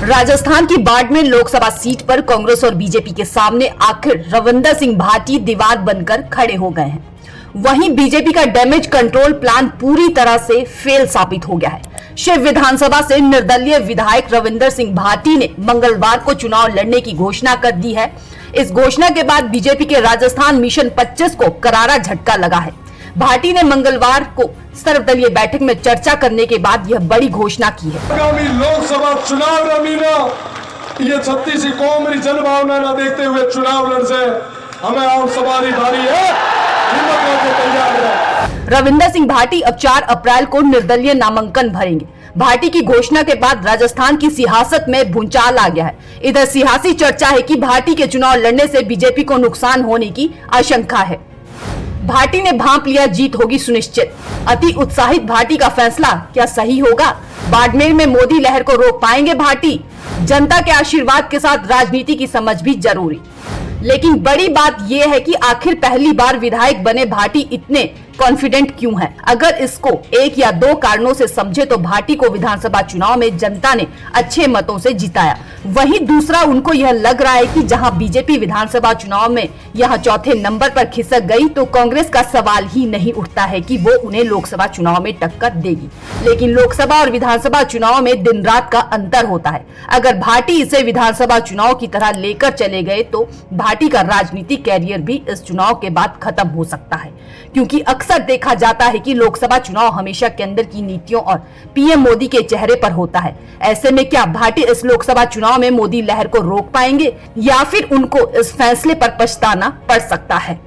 राजस्थान की बाड़मेर लोकसभा सीट पर कांग्रेस और बीजेपी के सामने आखिर रविंदर सिंह भाटी दीवार बनकर खड़े हो गए हैं। वहीं बीजेपी का डैमेज कंट्रोल प्लान पूरी तरह से फेल साबित हो गया है। शिव विधानसभा से निर्दलीय विधायक रविंदर सिंह भाटी ने मंगलवार को चुनाव लड़ने की घोषणा कर दी है। इस घोषणा के बाद बीजेपी के राजस्थान मिशन 25 को करारा झटका लगा है। भाटी ने मंगलवार को सर्वदलीय बैठक में चर्चा करने के बाद यह बड़ी घोषणा की है। आगामी लोकसभा चुनाव रमीना ये 36 कौम मेरी जनभावना न देखते हुए चुनाव लड़ से हमें और सवारी भारी है, हिम्मत करके तैयार है। रविंदर सिंह भाटी अब 4 अप्रैल को निर्दलीय नामांकन भरेंगे। भाटी की घोषणा के बाद राजस्थान की सियासत में भूचाल आ गया है। इधर सियासी चर्चा है कि भाटी के चुनाव लड़ने से बीजेपी को नुकसान होने की आशंका है। भाटी ने भांप लिया जीत होगी सुनिश्चित। अति उत्साहित भाटी का फैसला क्या सही होगा? बाड़मेर में मोदी लहर को रोक पाएंगे भाटी? जनता के आशीर्वाद के साथ राजनीति की समझ भी जरूरी। लेकिन बड़ी बात यह है कि आखिर पहली बार विधायक बने भाटी इतने कॉन्फिडेंट क्यों हैं? अगर इसको 1 या 2 कारणों से समझे तो भाटी को विधानसभा चुनाव में जनता ने अच्छे मतों से जिताया। वहीं दूसरा, उनको यह लग रहा है कि जहां बीजेपी विधानसभा चुनाव में यहां चौथे नंबर पर खिसक गई तो कांग्रेस का सवाल ही नहीं उठता है कि वो उन्हें लोकसभा चुनाव में टक्कर देगी। लेकिन लोकसभा और विधानसभा चुनाव में दिन रात का अंतर होता है। अगर भाटी इसे विधानसभा चुनाव की तरह लेकर चले गए तो भाटी का राजनीतिक कैरियर भी इस चुनाव के बाद खत्म हो सकता है, क्योंकि अक्सर देखा जाता है कि लोकसभा चुनाव हमेशा केंद्र की नीतियों और पीएम मोदी के चेहरे पर होता है। ऐसे में क्या भाटी इस लोकसभा चुनाव में मोदी लहर को रोक पाएंगे या फिर उनको इस फैसले पर पछताना पड़ सकता है?